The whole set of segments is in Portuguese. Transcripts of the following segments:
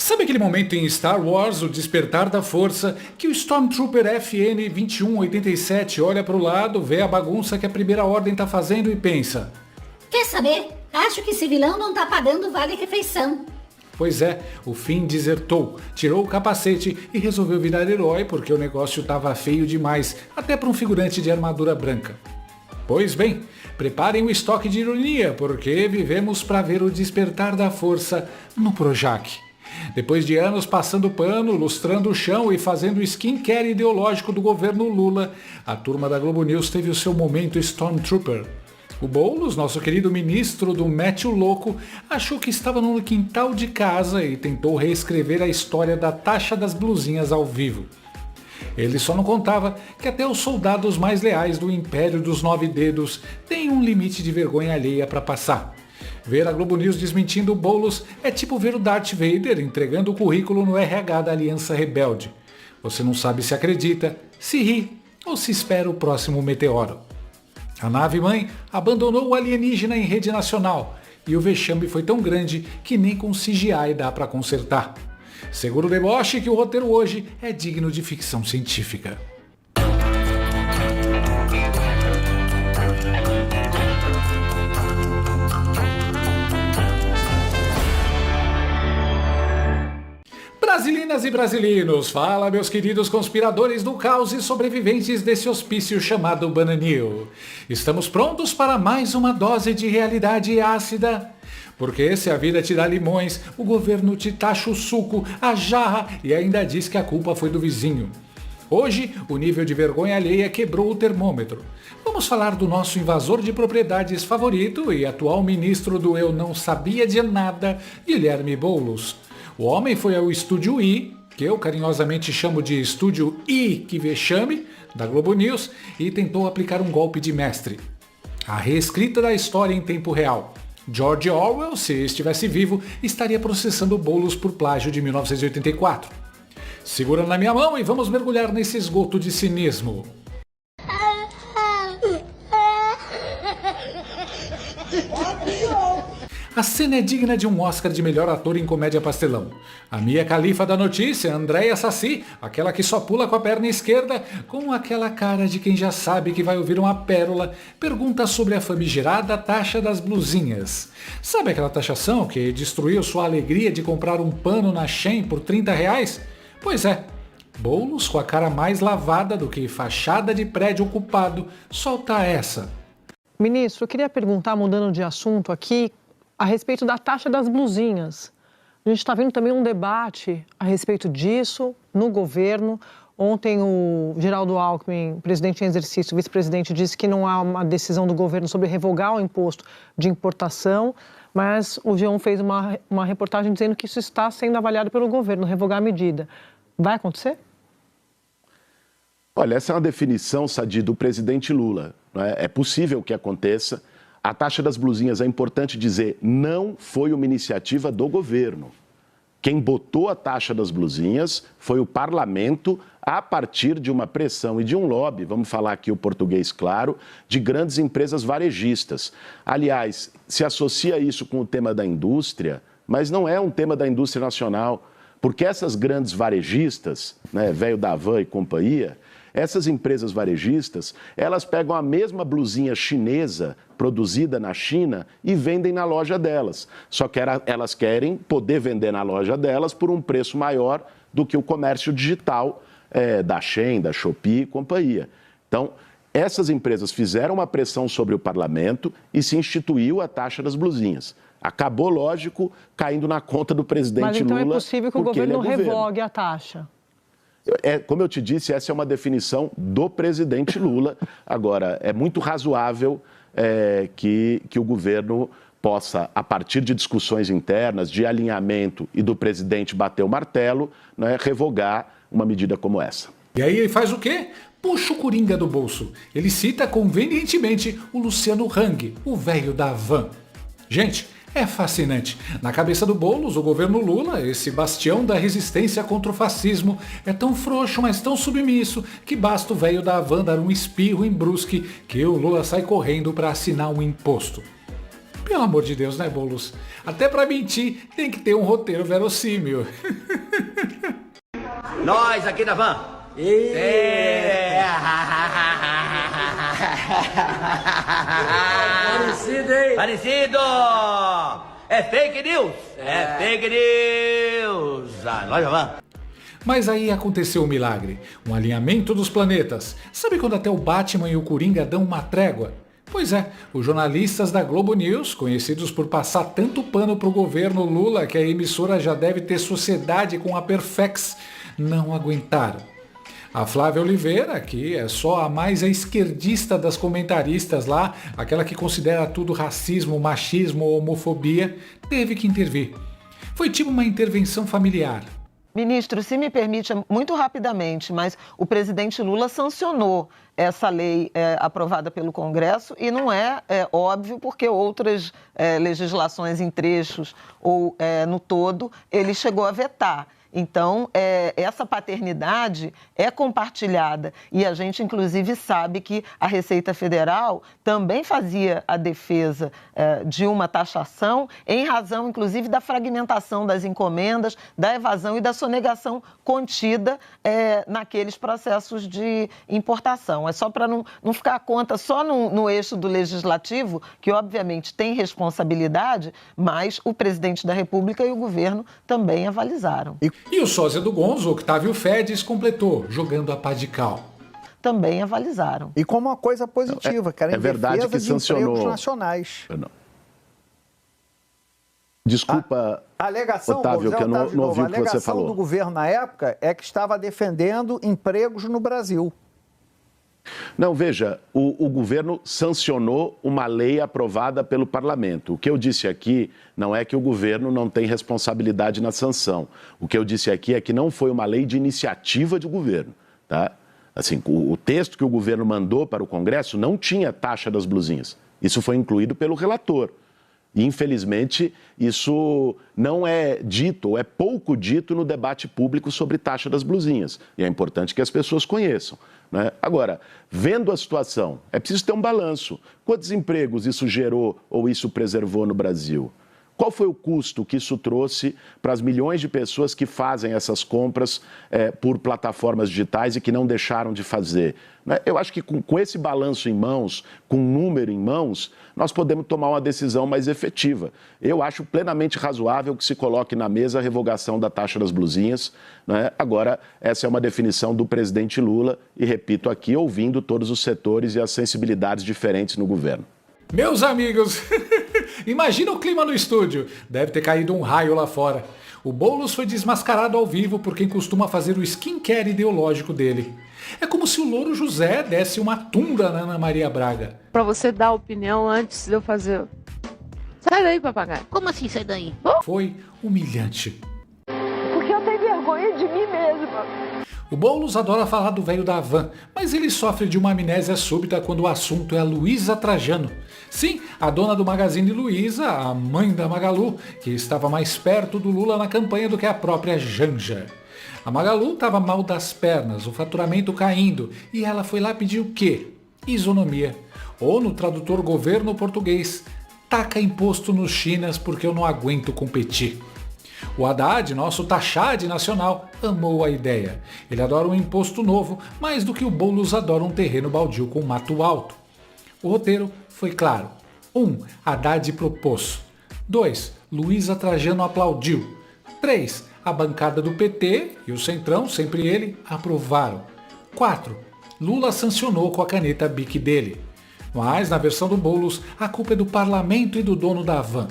Sabe aquele momento em Star Wars, o Despertar da Força, que o Stormtrooper FN 2187 olha para o lado, vê a bagunça que a Primeira Ordem tá fazendo e pensa: quer saber? Acho que esse vilão não tá pagando vale-refeição. Pois é, o Finn desertou, tirou o capacete e resolveu virar herói porque o negócio tava feio demais, até para um figurante de armadura branca. Pois bem, preparem o estoque de ironia, porque vivemos para ver o Despertar da Força no Projac. Depois de anos passando pano, lustrando o chão e fazendo skincare ideológico do governo Lula, a turma da Globo News teve o seu momento Stormtrooper. O Boulos, nosso querido ministro do Mete o Louco, achou que estava no quintal de casa e tentou reescrever a história da taxa das blusinhas ao vivo. Ele só não contava que até os soldados mais leais do Império dos Nove Dedos têm um limite de vergonha alheia para passar. Ver a Globo News desmentindo o Boulos é tipo ver o Darth Vader entregando o currículo no RH da Aliança Rebelde. Você não sabe se acredita, se ri ou se espera o próximo meteoro. A nave-mãe abandonou o alienígena em rede nacional e o vexame foi tão grande que nem com CGI dá para consertar. Segura o deboche que o roteiro hoje é digno de ficção científica. Brasilinas e brasileiros, fala meus queridos conspiradores do caos e sobreviventes desse hospício chamado Bananil. Estamos prontos para mais uma dose de realidade ácida? Porque se a vida te dá limões, o governo te taxa o suco, a jarra e ainda diz que a culpa foi do vizinho. Hoje, o nível de vergonha alheia quebrou o termômetro. Vamos falar do nosso invasor de propriedades favorito e atual ministro do Eu Não Sabia de Nada, Guilherme Boulos. O homem foi ao Estúdio I, que eu carinhosamente chamo de Estúdio I que vexame, da Globo News, e tentou aplicar um golpe de mestre. A reescrita da história em tempo real. George Orwell, se estivesse vivo, estaria processando Boulos por plágio de 1984. Segura na minha mão e vamos mergulhar nesse esgoto de cinismo. A cena é digna de um Oscar de melhor ator em comédia pastelão. A Mia Khalifa da notícia, Andréia Saci, aquela que só pula com a perna esquerda, com aquela cara de quem já sabe que vai ouvir uma pérola, pergunta sobre a famigerada taxa das blusinhas. Sabe aquela taxação que destruiu sua alegria de comprar um pano na Shein por R$30? Pois é, Boulos, com a cara mais lavada do que fachada de prédio ocupado, solta essa. Ministro, eu queria perguntar, mudando de assunto aqui, a respeito da taxa das blusinhas. A gente está vendo também um debate a respeito disso no governo. Ontem o Geraldo Alckmin, presidente em exercício, vice-presidente, disse que não há uma decisão do governo sobre revogar o imposto de importação, mas o G1 fez uma reportagem dizendo que isso está sendo avaliado pelo governo, revogar a medida. Vai acontecer? Olha, essa é uma definição, Sadi, do presidente Lula. É possível que aconteça. A taxa das blusinhas, é importante dizer, não foi uma iniciativa do governo. Quem botou a taxa das blusinhas foi o parlamento a partir de uma pressão e de um lobby, vamos falar aqui o português claro, de grandes empresas varejistas. Aliás, se associa isso com o tema da indústria, mas não é um tema da indústria nacional, porque essas grandes varejistas, Velho da Van e companhia, essas empresas varejistas, elas pegam a mesma blusinha chinesa produzida na China e vendem na loja delas. Só que elas querem poder vender na loja delas por um preço maior do que o comércio digital da Shein, da Shopee e companhia. Então, essas empresas fizeram uma pressão sobre o parlamento e se instituiu a taxa das blusinhas. Acabou, lógico, caindo na conta do presidente Lula. Mas então é possível que o governo revogue a taxa? Como eu te disse, essa é uma definição do presidente Lula. Agora, é muito razoável que o governo possa, a partir de discussões internas, de alinhamento e do presidente bater o martelo, revogar uma medida como essa. E aí ele faz o quê? Puxa o Coringa do bolso. Ele cita convenientemente o Luciano Hang, o velho da van. Gente, é fascinante. Na cabeça do Boulos, o governo Lula, esse bastião da resistência contra o fascismo, é tão frouxo, mas tão submisso, que basta o velho da van dar um espirro em Brusque que o Lula sai correndo para assinar um imposto. Pelo amor de Deus, né, Boulos? Até pra mentir tem que ter um roteiro verossímil. Nós aqui da Van. Parecido, hein? Parecido! É fake news! É fake news! Nós da Van. Mas aí aconteceu um milagre, um alinhamento dos planetas. Sabe quando até o Batman e o Coringa dão uma trégua? Pois é, os jornalistas da Globo News, conhecidos por passar tanto pano pro governo Lula que a emissora já deve ter sociedade com a Perfex, não aguentaram. A Flávia Oliveira, que é só a mais esquerdista das comentaristas lá, aquela que considera tudo racismo, machismo ou homofobia, teve que intervir. Foi tipo uma intervenção familiar. Ministro, se me permite, muito rapidamente, mas o presidente Lula sancionou essa lei aprovada pelo Congresso e não é óbvio porque outras legislações em trechos ou no todo ele chegou a vetar. Então, essa paternidade é compartilhada e a gente, inclusive, sabe que a Receita Federal também fazia a defesa de uma taxação em razão, inclusive, da fragmentação das encomendas, da evasão e da sonegação contida naqueles processos de importação. É só para não ficar a conta só no eixo do Legislativo, que, obviamente, tem responsabilidade, mas o presidente da República e o governo também avalizaram. E o sósia do Gonzo, Octávio Fedes, completou, jogando a pá de cal. Também avalizaram. E como uma coisa positiva, que era em verdade que sancionou empregos nacionais. Desculpa, a alegação, Otávio, que eu não ouvi o que você falou. A alegação do governo na época é que estava defendendo empregos no Brasil. Não, veja, o governo sancionou uma lei aprovada pelo parlamento. O que eu disse aqui não é que o governo não tem responsabilidade na sanção. O que eu disse aqui é que não foi uma lei de iniciativa de governo, tá? Assim, o texto que o governo mandou para o Congresso não tinha taxa das blusinhas. Isso foi incluído pelo relator. E, infelizmente, isso não é dito, ou é pouco dito no debate público sobre taxa das blusinhas. E é importante que as pessoas conheçam, né? Agora, vendo a situação, é preciso ter um balanço. Quantos empregos isso gerou ou isso preservou no Brasil? Qual foi o custo que isso trouxe para as milhões de pessoas que fazem essas compras por plataformas digitais e que não deixaram de fazer? Né? Eu acho que com esse balanço em mãos, com um número em mãos, nós podemos tomar uma decisão mais efetiva. Eu acho plenamente razoável que se coloque na mesa a revogação da taxa das blusinhas, né? Agora, essa é uma definição do presidente Lula e, repito aqui, ouvindo todos os setores e as sensibilidades diferentes no governo. Meus amigos, imagina o clima no estúdio. Deve ter caído um raio lá fora. O Boulos foi desmascarado ao vivo por quem costuma fazer o skincare ideológico dele. É como se o Louro José desse uma tunda na Ana Maria Braga. Pra você dar opinião antes de eu fazer. Sai daí, papagaio. Como assim, sai daí? Foi humilhante. Porque eu tenho vergonha de mim mesma. O Boulos adora falar do velho da van, mas ele sofre de uma amnésia súbita quando o assunto é a Luísa Trajano. Sim, a dona do Magazine Luiza, a mãe da Magalu, que estava mais perto do Lula na campanha do que a própria Janja. A Magalu estava mal das pernas, o faturamento caindo, e ela foi lá pedir o quê? Isonomia. Ou no tradutor governo português, taca imposto nos chinas porque eu não aguento competir. O Haddad, nosso taxade nacional, amou a ideia. Ele adora um imposto novo, mais do que o Boulos adora um terreno baldio com mato alto. O roteiro foi claro. 1. Haddad propôs. 2. Luísa Trajano aplaudiu. 3. A bancada do PT e o Centrão, sempre ele, aprovaram. 4. Lula sancionou com a caneta Bic dele. Mas, na versão do Boulos, a culpa é do parlamento e do dono da van.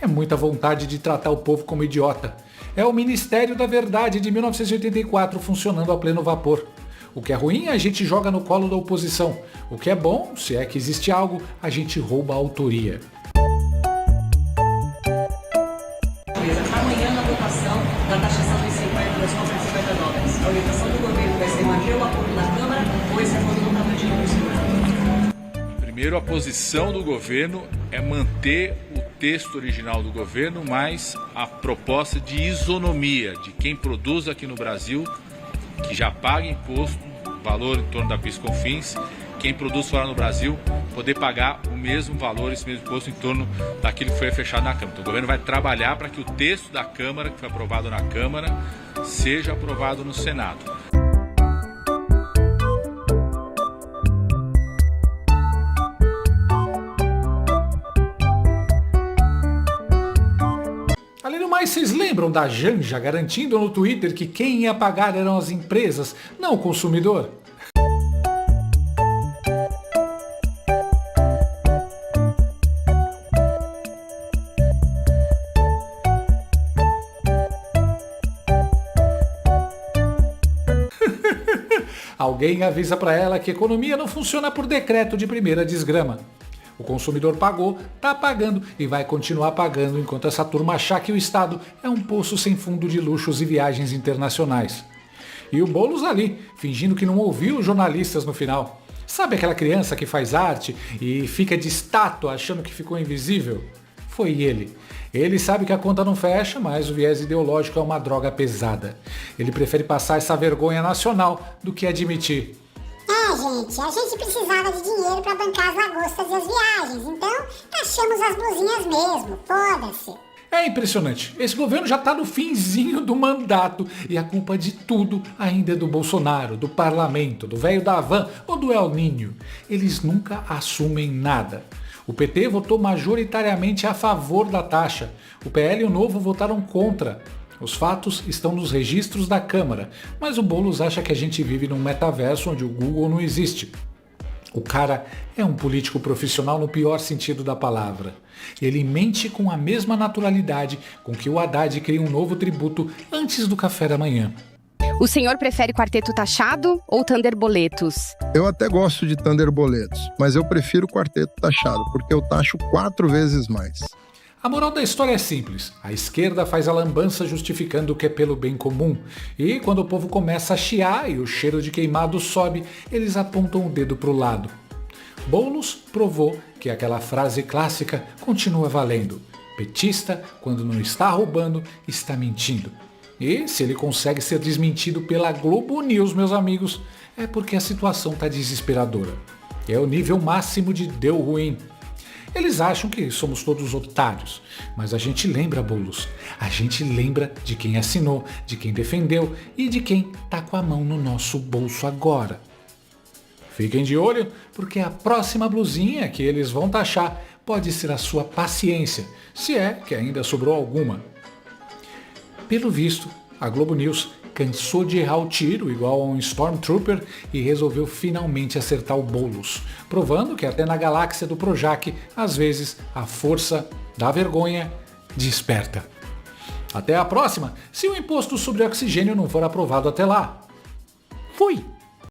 É muita vontade de tratar o povo como idiota. É o Ministério da Verdade de 1984 funcionando a pleno vapor. O que é ruim, a gente joga no colo da oposição. O que é bom, se é que existe algo, a gente rouba a autoria. Amanhã, na votação da taxação dos 50 das compras de 50 dólares, a orientação do governo vai ser manter o acordo na Câmara ou esse acordo não está mantido no Senado? Primeiro, a posição do governo é manter o texto original do governo, mas a proposta de isonomia de quem produz aqui no Brasil, que já paga imposto, valor em torno da PIS/COFINS, quem produz fora no Brasil poder pagar o mesmo valor, esse mesmo imposto em torno daquilo que foi fechado na Câmara. Então, o governo vai trabalhar para que o texto da Câmara, que foi aprovado na Câmara, seja aprovado no Senado. Além do mais, vocês lembram da Janja garantindo no Twitter que quem ia pagar eram as empresas, não o consumidor? Alguém avisa para ela que a economia não funciona por decreto de primeira desgrama. O consumidor pagou, tá pagando e vai continuar pagando enquanto essa turma achar que o Estado é um poço sem fundo de luxos e viagens internacionais. E o Boulos ali, fingindo que não ouviu os jornalistas no final. Sabe aquela criança que faz arte e fica de estátua achando que ficou invisível? Foi ele. Ele sabe que a conta não fecha, mas o viés ideológico é uma droga pesada. Ele prefere passar essa vergonha nacional do que admitir. Gente, a gente precisava de dinheiro para bancar as lagostas e as viagens, então taxamos as blusinhas mesmo, foda-se. É impressionante, esse governo já tá no finzinho do mandato e a culpa de tudo ainda é do Bolsonaro, do parlamento, do velho da Havan ou do El Niño. Eles nunca assumem nada. O PT votou majoritariamente a favor da taxa, o PL e o Novo votaram contra. Os fatos estão nos registros da Câmara, mas o Boulos acha que a gente vive num metaverso onde o Google não existe. O cara é um político profissional no pior sentido da palavra. Ele mente com a mesma naturalidade com que o Haddad cria um novo tributo antes do café da manhã. O senhor prefere quarteto taxado ou Thunderboletos? Eu até gosto de Thunderboletos, mas eu prefiro quarteto taxado, porque eu taxo 4 vezes mais. A moral da história é simples. A esquerda faz a lambança justificando que é pelo bem comum. E quando o povo começa a chiar e o cheiro de queimado sobe, eles apontam o dedo pro lado. Boulos provou que aquela frase clássica continua valendo. Petista, quando não está roubando, está mentindo. E se ele consegue ser desmentido pela Globo News, meus amigos, é porque a situação está desesperadora. É o nível máximo de deu ruim. Eles acham que somos todos otários, mas a gente lembra, Boulos. A gente lembra de quem assinou, de quem defendeu e de quem tá com a mão no nosso bolso agora. Fiquem de olho, porque a próxima blusinha que eles vão taxar pode ser a sua paciência, se é que ainda sobrou alguma. Pelo visto, a Globo News cansou de errar o tiro igual a um Stormtrooper e resolveu finalmente acertar o Boulos, provando que até na galáxia do Projac, às vezes, a força da vergonha desperta. Até a próxima, se o imposto sobre oxigênio não for aprovado até lá. Fui!